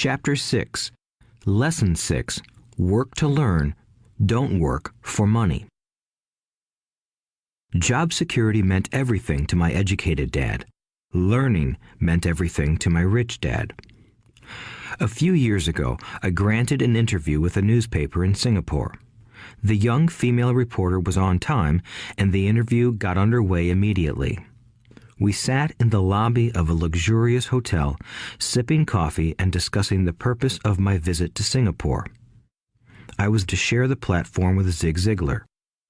Chapter 6, Lesson 6, Work to Learn, Don't Work for Money. Job security meant everything to my educated dad. Learning meant everything to my rich dad. A few years ago, I granted an interview with a newspaper in Singapore. The young female reporter was on time, and the interview got underway immediately. We sat in the lobby of a luxurious hotel, sipping coffee and discussing the purpose of my visit to Singapore. I was to share the platform with Zig Ziglar.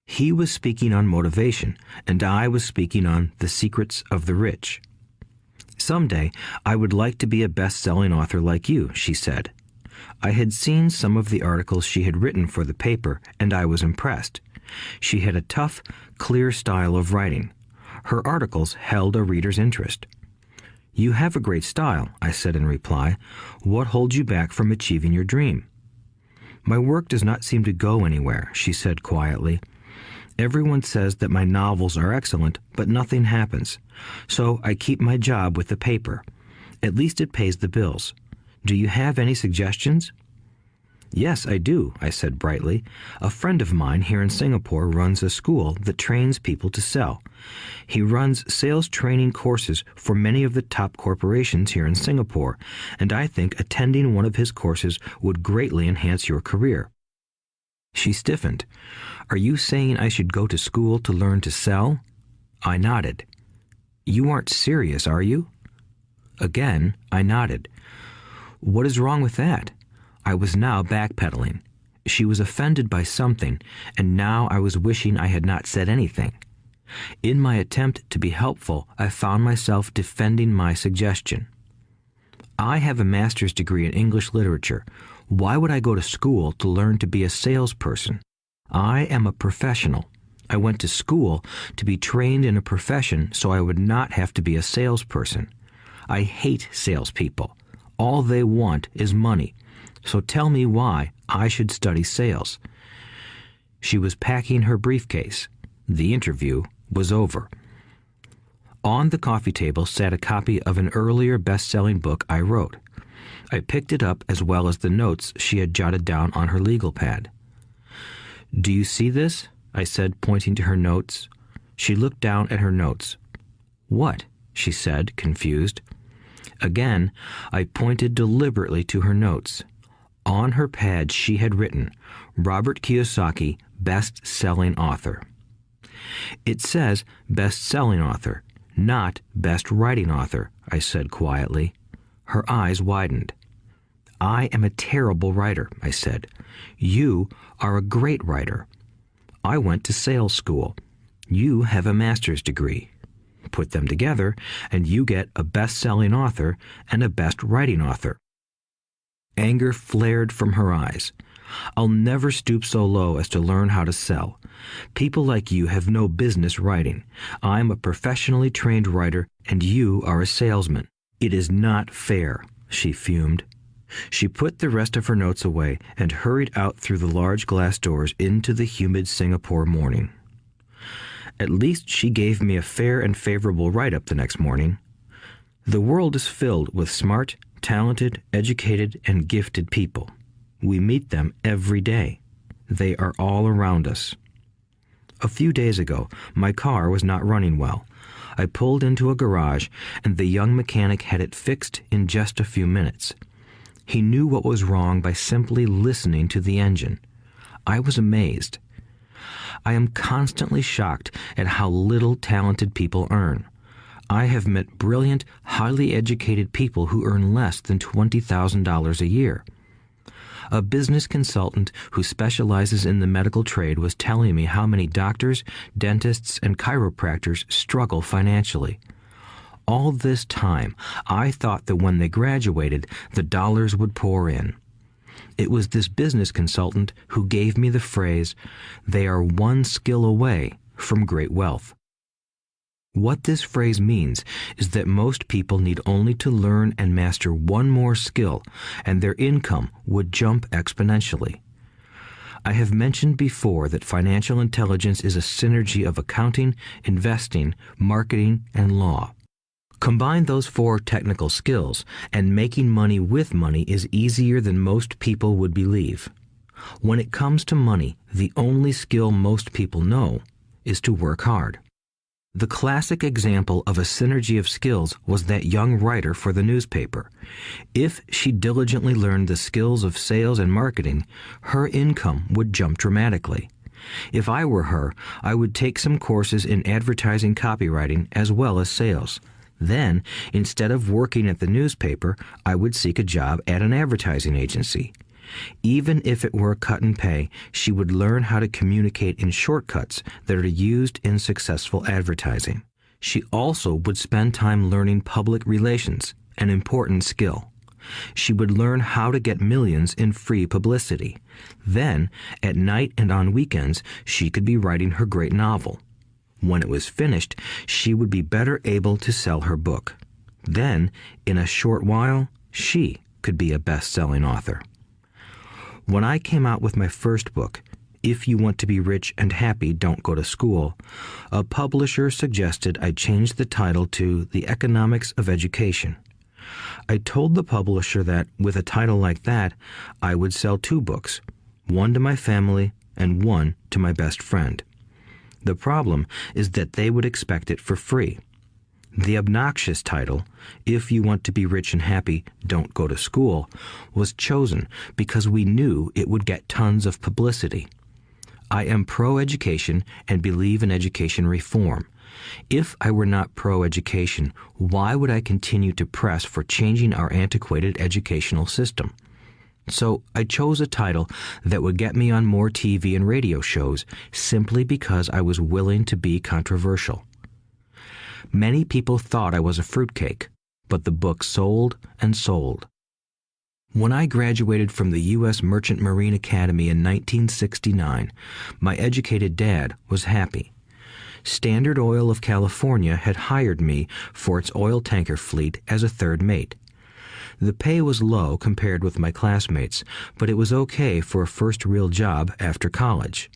He was speaking on motivation, and I was speaking on the secrets of the rich. Someday, I would like to be a best-selling author like you, she said. I had seen some of the articles she had written for the paper, and I was impressed. She had a tough, clear style of writing. Her articles held a reader's interest. "You have a great style," I said in reply. "What holds you back from achieving your dream?" "My work does not seem to go anywhere," she said quietly. "Everyone says that my novels are excellent, but nothing happens. So I keep my job with the paper. At least it pays the bills. Do you have any suggestions?" "Yes, I do," I said brightly. "A friend of mine here in Singapore runs a school that trains people to sell. He runs sales training courses for many of the top corporations here in Singapore, and I think attending one of his courses would greatly enhance your career." She stiffened. "Are you saying I should go to school to learn to sell?" I nodded. "You aren't serious, are you?" Again, I nodded. "What is wrong with that?" I was now backpedaling. She was offended by something, and now I was wishing I had not said anything. In my attempt to be helpful, I found myself defending my suggestion. "I have a master's degree in English literature. Why would I go to school to learn to be a salesperson? I am a professional. I went to school to be trained in a profession so I would not have to be a salesperson. I hate salespeople. All they want is money. So tell me why I should study sales." She was packing her briefcase. The interview was over. On the coffee table sat a copy of an earlier best-selling book I wrote. I picked it up as well as the notes she had jotted down on her legal pad. "Do you see this?" I said, pointing to her notes. She looked down at her notes. "What?" she said, confused. Again, I pointed deliberately to her notes. On her pad she had written, "Robert Kiyosaki, best-selling author." "It says best-selling author, not best-writing author," I said quietly. Her eyes widened. "I am a terrible writer," I said. "You are a great writer. I went to sales school. You have a master's degree. Put them together, and you get a best-selling author and a best-writing author." Anger flared from her eyes. "I'll never stoop so low as to learn how to sell. People like you have no business writing. I'm a professionally trained writer, and you are a salesman. It is not fair," she fumed. She put the rest of her notes away and hurried out through the large glass doors into the humid Singapore morning. At least she gave me a fair and favorable write-up the next morning. The world is filled with smart, talented, educated, and gifted people. We meet them every day. They are all around us. A few days ago, my car was not running well. I pulled into a garage, and the young mechanic had it fixed in just a few minutes. He knew what was wrong by simply listening to the engine. I was amazed. I am constantly shocked at how little talented people earn. I have met brilliant, highly educated people who earn less than $20,000 a year. A business consultant who specializes in the medical trade was telling me how many doctors, dentists, and chiropractors struggle financially. All this time, I thought that when they graduated, the dollars would pour in. It was this business consultant who gave me the phrase, "They are one skill away from great wealth." What this phrase means is that most people need only to learn and master one more skill, and their income would jump exponentially. I have mentioned before that financial intelligence is a synergy of accounting, investing, marketing, and law. Combine those 4 technical skills, and making money with money is easier than most people would believe. When it comes to money, the only skill most people know is to work hard. The classic example of a synergy of skills was that young writer for the newspaper. If she diligently learned the skills of sales and marketing, her income would jump dramatically. If I were her, I would take some courses in advertising copywriting as well as sales. Then, instead of working at the newspaper, I would seek a job at an advertising agency. Even if it were a cut in pay, she would learn how to communicate in shortcuts that are used in successful advertising. She also would spend time learning public relations, an important skill. She would learn how to get millions in free publicity. Then, at night and on weekends, she could be writing her great novel. When it was finished, she would be better able to sell her book. Then, in a short while, she could be a best-selling author. When I came out with my first book, If You Want to Be Rich and Happy, Don't Go to School, a publisher suggested I change the title to The Economics of Education. I told the publisher that, with a title like that, I would sell 2 books, one to my family and one to my best friend. The problem is that they would expect it for free. The obnoxious title, If You Want to Be Rich and Happy, Don't Go to School, was chosen because we knew it would get tons of publicity. I am pro-education and believe in education reform. If I were not pro-education, why would I continue to press for changing our antiquated educational system? So I chose a title that would get me on more TV and radio shows simply because I was willing to be controversial. Many people thought I was a fruitcake, but the book sold and sold. When I graduated from the U.S. Merchant Marine Academy in 1969, my educated dad was happy. Standard Oil of California had hired me for its oil tanker fleet as a third mate. The pay was low compared with my classmates, but it was okay for a first real job after college.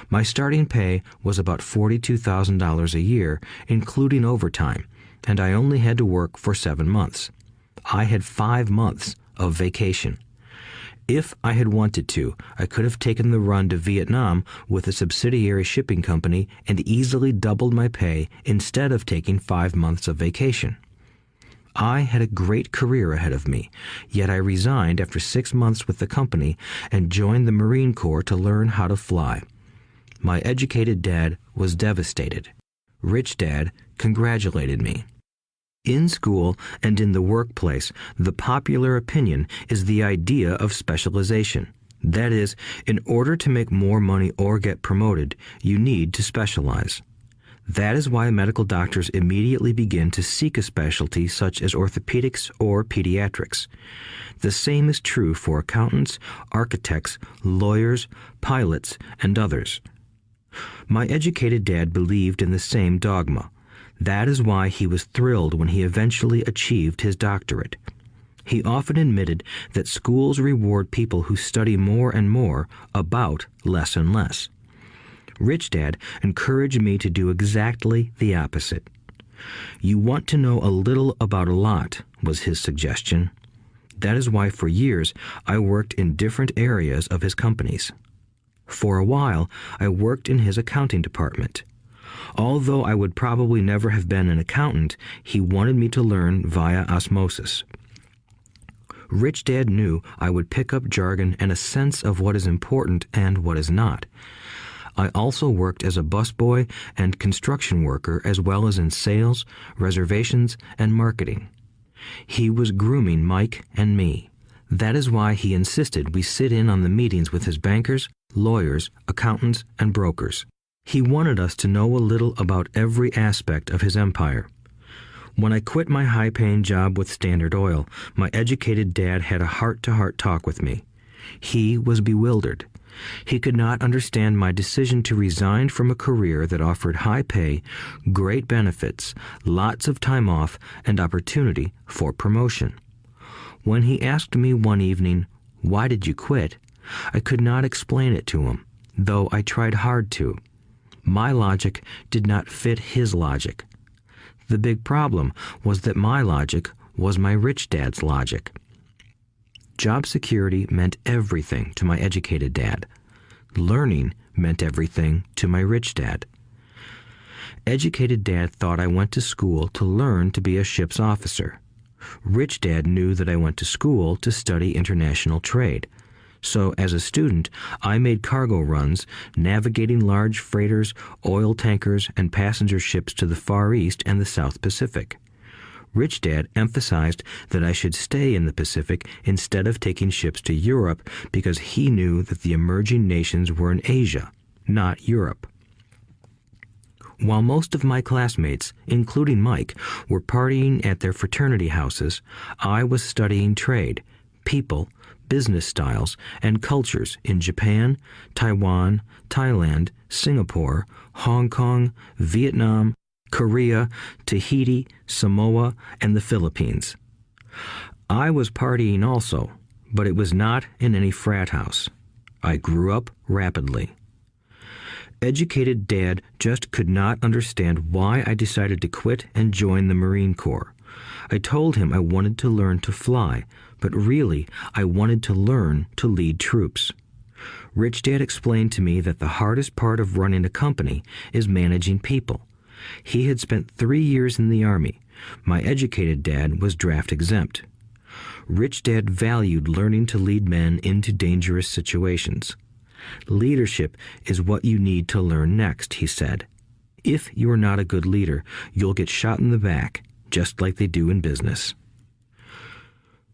My starting pay was about $42,000 a year, including overtime, and I only had to work for 7 months. I had 5 months of vacation. If I had wanted to, I could have taken the run to Vietnam with a subsidiary shipping company and easily doubled my pay instead of taking 5 months of vacation. I had a great career ahead of me, yet I resigned after 6 months with the company and joined the Marine Corps to learn how to fly. My educated dad was devastated. Rich Dad congratulated me. In school and in the workplace, the popular opinion is the idea of specialization. That is, in order to make more money or get promoted, you need to specialize. That is why medical doctors immediately begin to seek a specialty such as orthopedics or pediatrics. The same is true for accountants, architects, lawyers, pilots, and others. My educated dad believed in the same dogma. That is why he was thrilled when he eventually achieved his doctorate. He often admitted that schools reward people who study more and more about less and less. Rich Dad encouraged me to do exactly the opposite. You want to know a little about a lot, was his suggestion. That is why for years I worked in different areas of his companies. For a while, I worked in his accounting department. Although I would probably never have been an accountant, he wanted me to learn via osmosis. Rich Dad knew I would pick up jargon and a sense of what is important and what is not. I also worked as a busboy and construction worker as well as in sales, reservations, and marketing. He was grooming Mike and me. That is why he insisted we sit in on the meetings with his bankers, lawyers, accountants, and brokers. He wanted us to know a little about every aspect of his empire. When I quit my high-paying job with Standard Oil, my educated dad had a heart-to-heart talk with me. He was bewildered. He could not understand my decision to resign from a career that offered high pay, great benefits, lots of time off, and opportunity for promotion. When he asked me one evening, "Why did you quit?" I could not explain it to him, though I tried hard to. My logic did not fit his logic. The big problem was that my logic was my rich dad's logic. Job security meant everything to my educated dad. Learning meant everything to my rich dad. Educated dad thought I went to school to learn to be a ship's officer. Rich dad knew that I went to school to study international trade. So as a student, I made cargo runs, navigating large freighters, oil tankers, and passenger ships to the Far East and the South Pacific. Rich dad emphasized that I should stay in the Pacific instead of taking ships to Europe because he knew that the emerging nations were in Asia, not Europe. While most of my classmates, including Mike, were partying at their fraternity houses, I was studying trade, people, business styles, and cultures in Japan, Taiwan, Thailand, Singapore, Hong Kong, Vietnam, Korea, Tahiti, Samoa, and the Philippines. I was partying also, but it was not in any frat house. I grew up rapidly. Educated dad just could not understand why I decided to quit and join the Marine Corps. I told him I wanted to learn to fly, but really I wanted to learn to lead troops. Rich dad explained to me that the hardest part of running a company is managing people. He had spent 3 years in the Army. My educated dad was draft exempt. Rich dad valued learning to lead men into dangerous situations. Leadership is what you need to learn next, he said. If you are not a good leader, you'll get shot in the back, just like they do in business.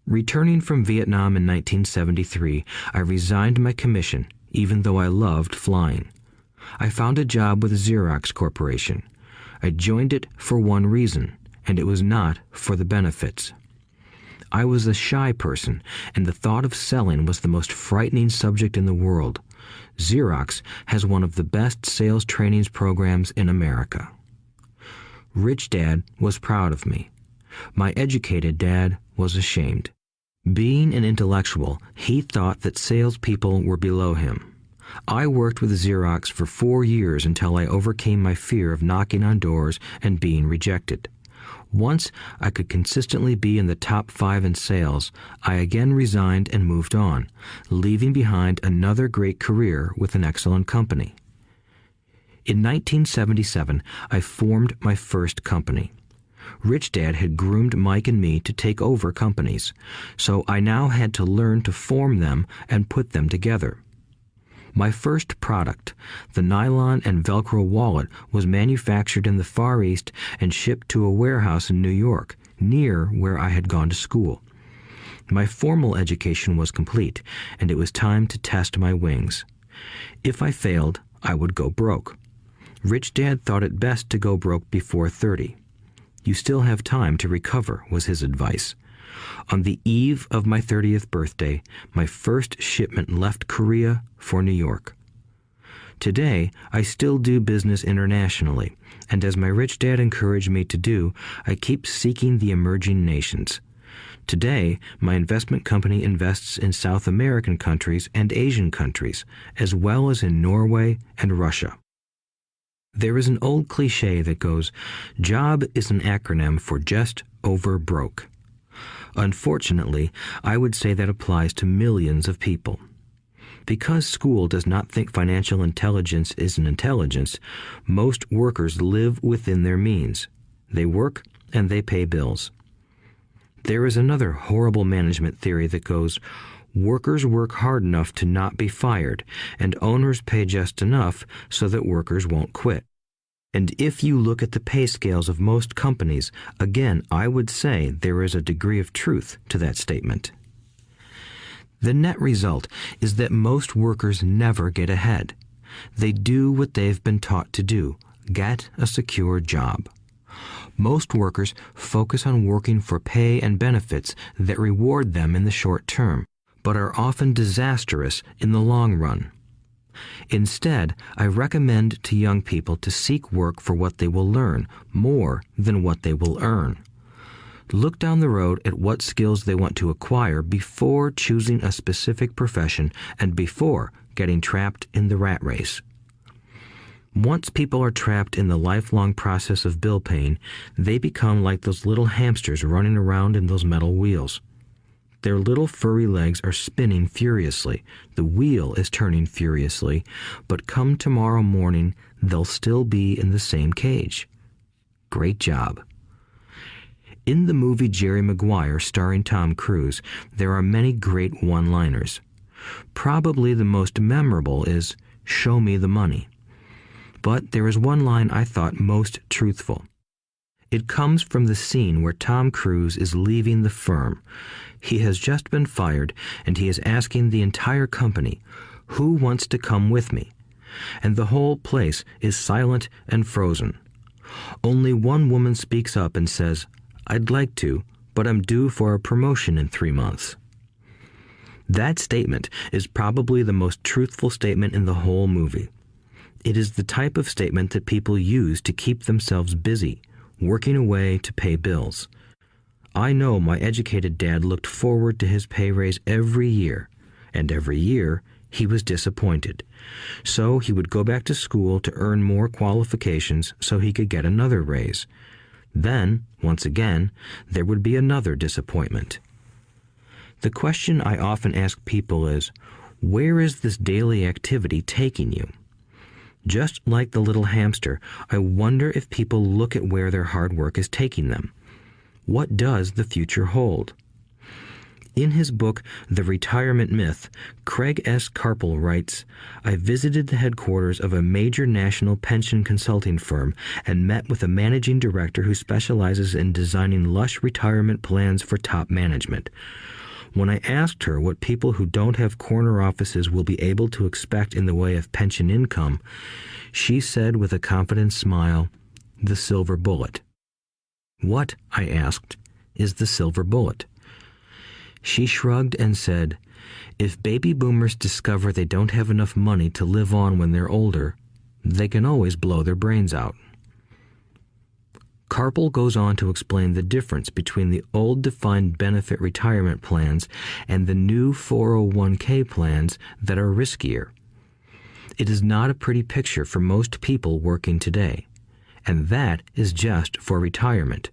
Returning from Vietnam in 1973, I resigned my commission, even though I loved flying. I found a job with Xerox Corporation. I joined it for one reason, and it was not for the benefits. I was a shy person, and the thought of selling was the most frightening subject in the world. Xerox has one of the best sales trainings programs in America. Rich dad was proud of me. My educated dad was ashamed. Being an intellectual, he thought that salespeople were below him. I worked with Xerox for 4 years until I overcame my fear of knocking on doors and being rejected. Once I could consistently be in the top 5 in sales, I again resigned and moved on, leaving behind another great career with an excellent company. In 1977, I formed my first company. Rich dad had groomed Mike and me to take over companies, so I now had to learn to form them and put them together. My first product, the nylon and Velcro wallet, was manufactured in the Far East and shipped to a warehouse in New York, near where I had gone to school. My formal education was complete, and it was time to test my wings. If I failed, I would go broke. Rich dad thought it best to go broke before 30. You still have time to recover, was his advice. On the eve of my 30th birthday, my first shipment left Korea for New York. Today, I still do business internationally, and as my rich dad encouraged me to do, I keep seeking the emerging nations. Today, my investment company invests in South American countries and Asian countries, as well as in Norway and Russia. There is an old cliche that goes, "Job is an acronym for just over broke." Unfortunately, I would say that applies to millions of people. Because school does not think financial intelligence is an intelligence, most workers live within their means. They work and they pay bills. There is another horrible management theory that goes, workers work hard enough to not be fired, and owners pay just enough so that workers won't quit. And if you look at the pay scales of most companies, again, I would say there is a degree of truth to that statement. The net result is that most workers never get ahead. They do what they've been taught to do, get a secure job. Most workers focus on working for pay and benefits that reward them in the short term, but are often disastrous in the long run. Instead, I recommend to young people to seek work for what they will learn more than what they will earn. Look down the road at what skills they want to acquire before choosing a specific profession and before getting trapped in the rat race. Once people are trapped in the lifelong process of bill paying, they become like those little hamsters running around in those metal wheels. Their little furry legs are spinning furiously, the wheel is turning furiously, but come tomorrow morning, they'll still be in the same cage. Great job. In the movie Jerry Maguire, starring Tom Cruise, there are many great one-liners. Probably the most memorable is, "Show me the money." But there is one line I thought most truthful. It comes from the scene where Tom Cruise is leaving the firm. He has just been fired, and he is asking the entire company, "Who wants to come with me?" And the whole place is silent and frozen. Only one woman speaks up and says, "I'd like to, but I'm due for a promotion in 3 months." That statement is probably the most truthful statement in the whole movie. It is the type of statement that people use to keep themselves busy, working away to pay bills. I know my educated dad looked forward to his pay raise every year, and every year he was disappointed. So he would go back to school to earn more qualifications so he could get another raise. Then, once again, there would be another disappointment. The question I often ask people is, where is this daily activity taking you? Just like the little hamster, I wonder if people look at where their hard work is taking them. What does the future hold? In his book, The Retirement Myth, Craig S. Carpel writes, "I visited the headquarters of a major national pension consulting firm and met with a managing director who specializes in designing lush retirement plans for top management. When I asked her what people who don't have corner offices will be able to expect in the way of pension income, she said with a confident smile, 'The silver bullet.'" "What," I asked, "is the silver bullet?" She shrugged and said, "If baby boomers discover they don't have enough money to live on when they're older, they can always blow their brains out." Carpel goes on to explain the difference between the old defined benefit retirement plans and the new 401k plans that are riskier. It is not a pretty picture for most people working today, and that is just for retirement.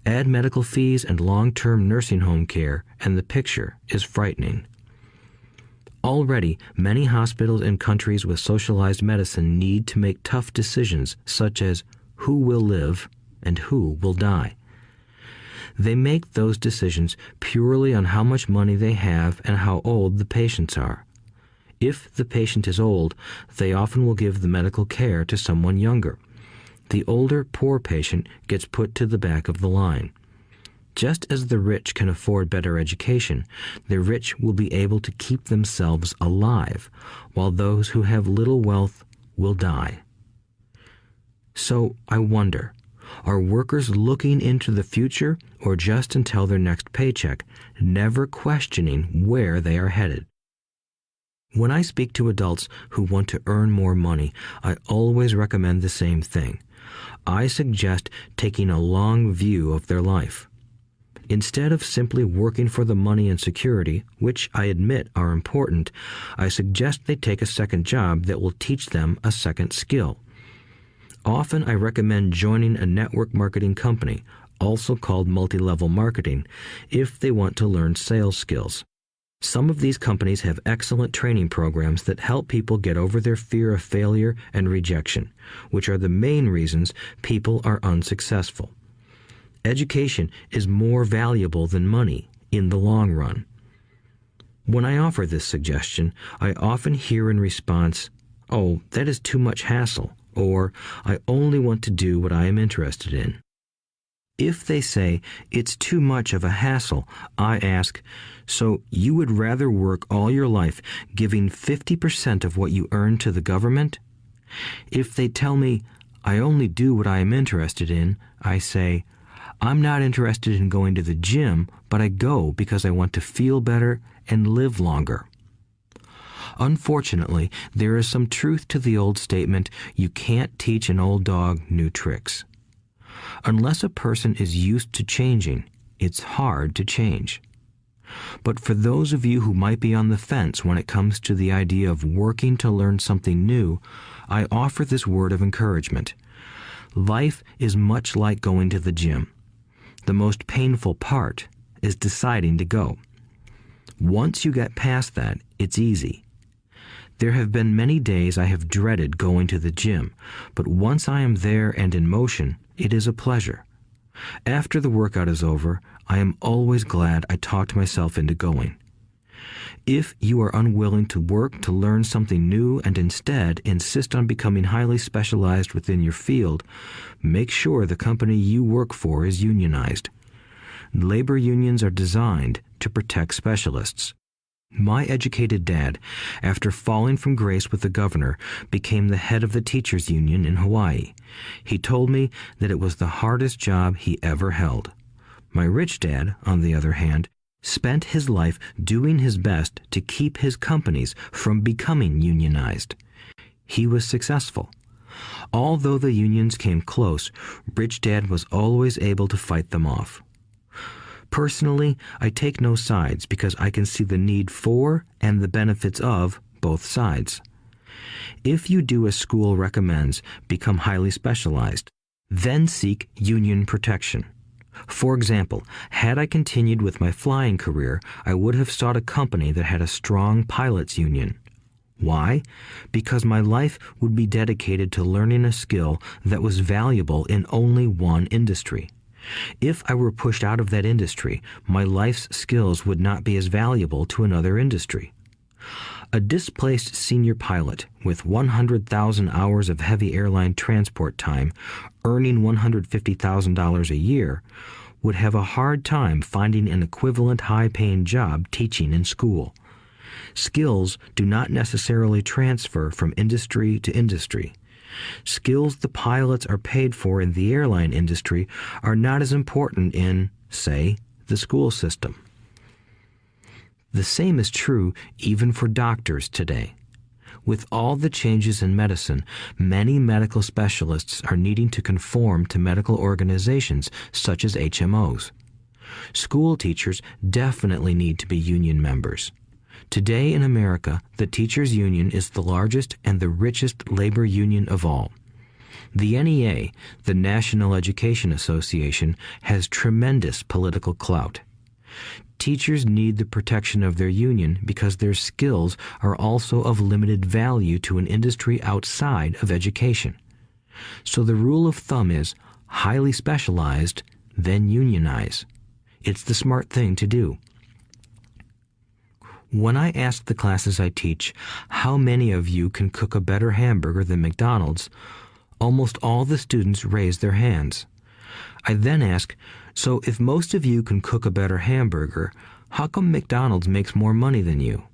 Add medical fees and long-term nursing home care, and the picture is frightening. Already, many hospitals in countries with socialized medicine need to make tough decisions such as who will live and who will die. They make those decisions purely on how much money they have and how old the patients are. If the patient is old, they often will give the medical care to someone younger. The older, poor patient gets put to the back of the line. Just as the rich can afford better education, the rich will be able to keep themselves alive, while those who have little wealth will die. So I wonder, are workers looking into the future or just until their next paycheck, never questioning where they are headed? When I speak to adults who want to earn more money, I always recommend the same thing. I suggest taking a long view of their life. Instead of simply working for the money and security, which I admit are important, I suggest they take a second job that will teach them a second skill. Often I recommend joining a network marketing company, also called multi-level marketing, if they want to learn sales skills. Some of these companies have excellent training programs that help people get over their fear of failure and rejection, which are the main reasons people are unsuccessful. Education is more valuable than money in the long run. When I offer this suggestion, I often hear in response, "Oh, that is too much hassle," or "I only want to do what I am interested in." If they say it's too much of a hassle, I ask, so you would rather work all your life giving 50% of what you earn to the government? If they tell me, I only do what I am interested in, I say, I'm not interested in going to the gym, but I go because I want to feel better and live longer. Unfortunately, there is some truth to the old statement, you can't teach an old dog new tricks. Unless a person is used to changing, it's hard to change. But for those of you who might be on the fence when it comes to the idea of working to learn something new, I offer this word of encouragement. Life is much like going to the gym. The most painful part is deciding to go. Once you get past that, it's easy. There have been many days I have dreaded going to the gym, but once I am there and in motion, it is a pleasure. After the workout is over, I am always glad I talked myself into going. If you are unwilling to work to learn something new and instead insist on becoming highly specialized within your field, make sure the company you work for is unionized. Labor unions are designed to protect specialists. My educated dad, after falling from grace with the governor, became the head of the teachers' union in Hawaii. He told me that it was the hardest job he ever held. My rich dad, on the other hand, spent his life doing his best to keep his companies from becoming unionized. He was successful. Although the unions came close, Rich Dad was always able to fight them off. Personally, I take no sides because I can see the need for and the benefits of both sides. If you do as school recommends, become highly specialized, then seek union protection. For example, had I continued with my flying career, I would have sought a company that had a strong pilots union. Why? Because my life would be dedicated to learning a skill that was valuable in only one industry. If I were pushed out of that industry, my life's skills would not be as valuable to another industry. A displaced senior pilot with 100,000 hours of heavy airline transport time, earning $150,000 a year, would have a hard time finding an equivalent high-paying job teaching in school. Skills do not necessarily transfer from industry to industry. Skills the pilots are paid for in the airline industry are not as important in, say, the school system. The same is true even for doctors today. With all the changes in medicine, many medical specialists are needing to conform to medical organizations such as HMOs. School teachers definitely need to be union members. Today in America, the teachers' union is the largest and the richest labor union of all. The NEA, the National Education Association, has tremendous political clout. Teachers need the protection of their union because their skills are also of limited value to an industry outside of education. So the rule of thumb is highly specialized, then unionize. It's the smart thing to do. When I ask the classes I teach, how many of you can cook a better hamburger than McDonald's, almost all the students raise their hands. I then ask, so if most of you can cook a better hamburger, how come McDonald's makes more money than you?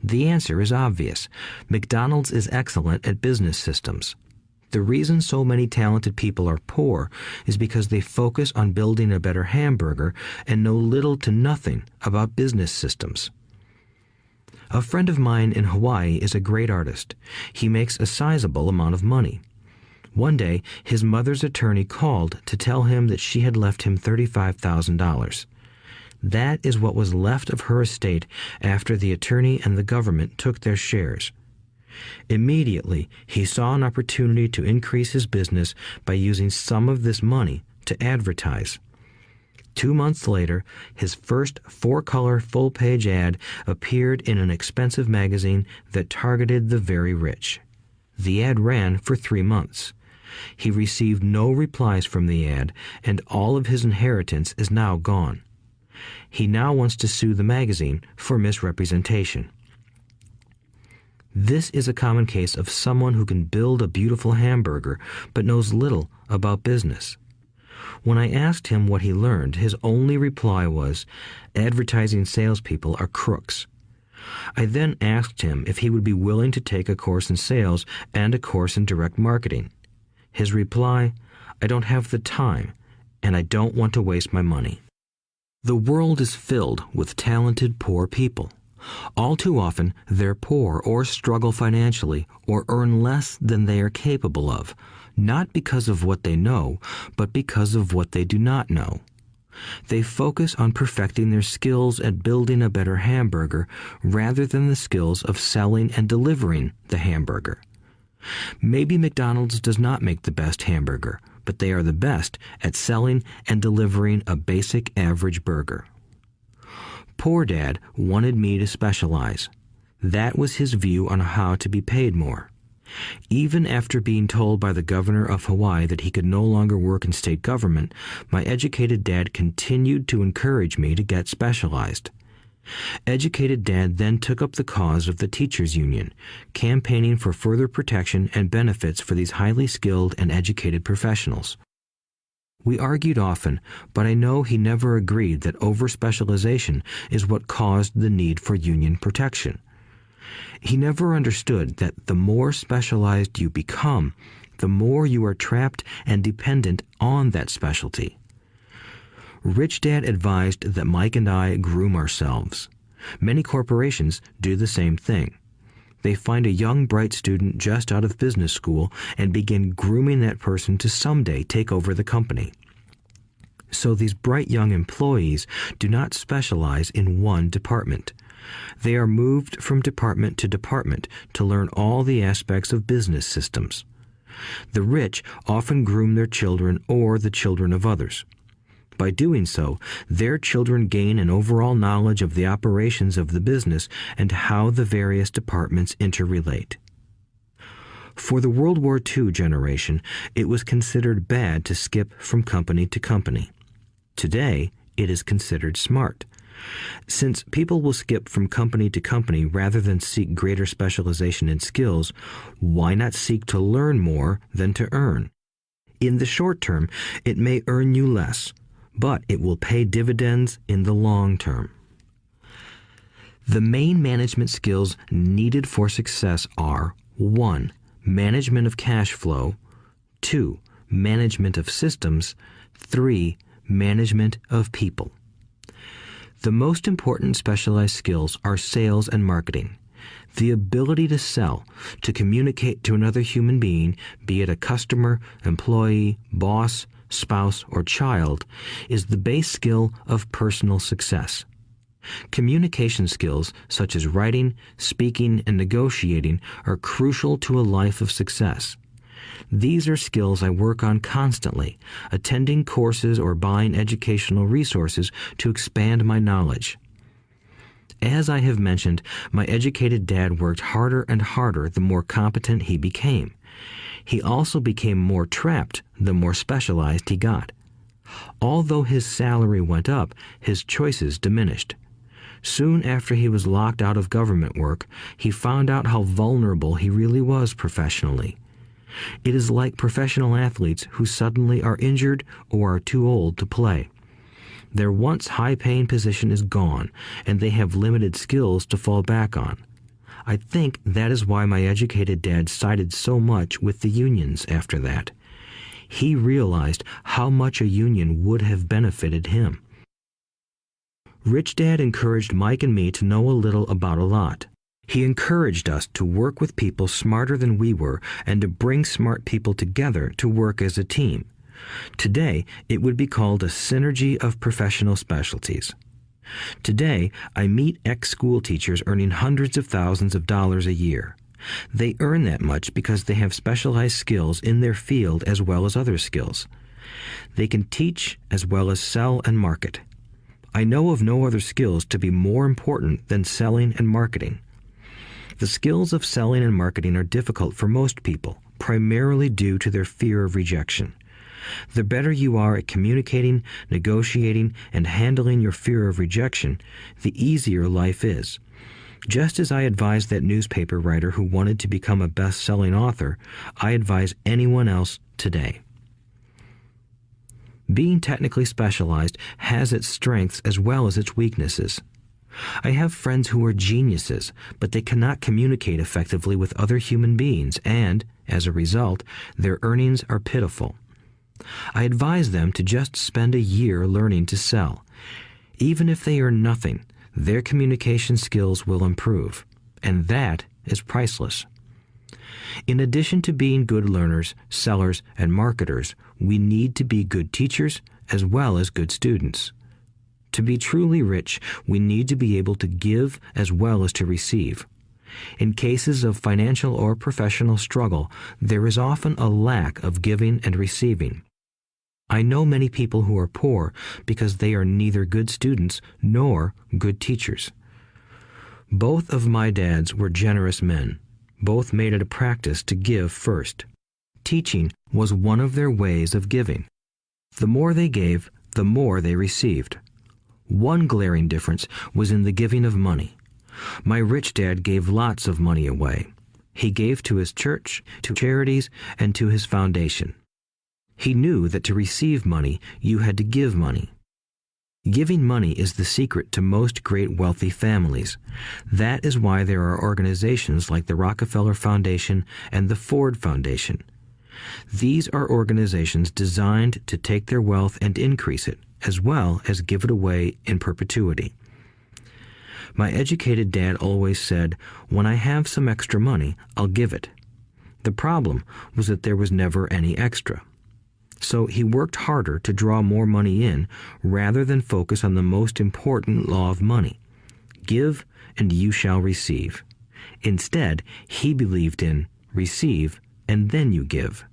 The answer is obvious. McDonald's is excellent at business systems. The reason so many talented people are poor is because they focus on building a better hamburger and know little to nothing about business systems. A friend of mine in Hawaii is a great artist. He makes a sizable amount of money. One day, his mother's attorney called to tell him that she had left him $35,000. That is what was left of her estate after the attorney and the government took their shares. Immediately, he saw an opportunity to increase his business by using some of this money to advertise. 2 months later, his first 4-color full-page ad appeared in an expensive magazine that targeted the very rich. The ad ran for 3 months. He received no replies from the ad, and all of his inheritance is now gone. He now wants to sue the magazine for misrepresentation. This is a common case of someone who can build a beautiful hamburger but knows little about business. When I asked him what he learned, his only reply was, "Advertising salespeople are crooks." I then asked him if he would be willing to take a course in sales and a course in direct marketing. His reply, "I don't have the time, and I don't want to waste my money." The world is filled with talented poor people. All too often, they're poor or struggle financially or earn less than they are capable of, not because of what they know, but because of what they do not know. They focus on perfecting their skills at building a better hamburger rather than the skills of selling and delivering the hamburger. Maybe McDonald's does not make the best hamburger, but they are the best at selling and delivering a basic average burger. Poor Dad wanted me to specialize. That was his view on how to be paid more. Even after being told by the governor of Hawaii that he could no longer work in state government, my educated dad continued to encourage me to get specialized. Educated Dad then took up the cause of the teachers' union, campaigning for further protection and benefits for these highly skilled and educated professionals. We argued often, but I know he never agreed that over-specialization is what caused the need for union protection. He never understood that the more specialized you become, the more you are trapped and dependent on that specialty. Rich Dad advised that Mike and I groom ourselves. Many corporations do the same thing. They find a young, bright student just out of business school and begin grooming that person to someday take over the company. So these bright young employees do not specialize in one department. They are moved from department to department to learn all the aspects of business systems. The rich often groom their children or the children of others. By doing so, their children gain an overall knowledge of the operations of the business and how the various departments interrelate. For the World War II generation, it was considered bad to skip from company to company. Today, it is considered smart. Since people will skip from company to company rather than seek greater specialization in skills, why not seek to learn more than to earn? In the short term, it may earn you less, but it will pay dividends in the long term. The main management skills needed for success are 1. Management of cash flow, 2. Management of systems, 3. Management of people. The most important specialized skills are sales and marketing. The ability to sell, to communicate to another human being, be it a customer, employee, boss, spouse, or child, is the base skill of personal success. Communication skills such as writing, speaking, and negotiating are crucial to a life of success. These are skills I work on constantly, attending courses or buying educational resources to expand my knowledge. As I have mentioned, my educated dad worked harder and harder the more competent he became. He also became more trapped the more specialized he got. Although his salary went up, his choices diminished. Soon after he was locked out of government work, he found out how vulnerable he really was professionally. It is like professional athletes who suddenly are injured or are too old to play. Their once high-paying position is gone, and they have limited skills to fall back on. I think that is why my educated dad sided so much with the unions after that. He realized how much a union would have benefited him. Rich Dad encouraged Mike and me to know a little about a lot. He encouraged us to work with people smarter than we were and to bring smart people together to work as a team. Today, it would be called a synergy of professional specialties. Today, I meet ex-school teachers earning hundreds of thousands of dollars a year. They earn that much because they have specialized skills in their field as well as other skills. They can teach as well as sell and market. I know of no other skills to be more important than selling and marketing. The skills of selling and marketing are difficult for most people, primarily due to their fear of rejection. The better you are at communicating, negotiating, and handling your fear of rejection, the easier life is. Just as I advised that newspaper writer who wanted to become a best-selling author, I advise anyone else today. Being technically specialized has its strengths as well as its weaknesses. I have friends who are geniuses, but they cannot communicate effectively with other human beings, and, as a result, their earnings are pitiful. I advise them to just spend a year learning to sell. Even if they earn nothing, their communication skills will improve, and that is priceless. In addition to being good learners, sellers, and marketers, we need to be good teachers as well as good students. To be truly rich, we need to be able to give as well as to receive. In cases of financial or professional struggle, there is often a lack of giving and receiving. I know many people who are poor because they are neither good students nor good teachers. Both of my dads were generous men. Both made it a practice to give first. Teaching was one of their ways of giving. The more they gave, the more they received. One glaring difference was in the giving of money. My rich dad gave lots of money away. He gave to his church, to charities, and to his foundation. He knew that to receive money, you had to give money. Giving money is the secret to most great wealthy families. That is why there are organizations like the Rockefeller Foundation and the Ford Foundation. These are organizations designed to take their wealth and increase it, as well as give it away in perpetuity. My educated dad always said, "When I have some extra money, I'll give it." The problem was that there was never any extra. So he worked harder to draw more money in rather than focus on the most important law of money: give and you shall receive. Instead, he believed in receive and then you give.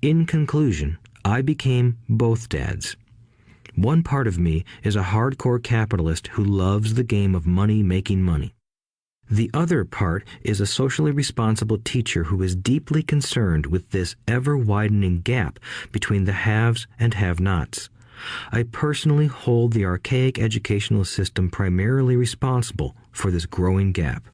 In conclusion, I became both dads. One part of me is a hardcore capitalist who loves the game of money making money. The other part is a socially responsible teacher who is deeply concerned with this ever-widening gap between the haves and have-nots. I personally hold the archaic educational system primarily responsible for this growing gap.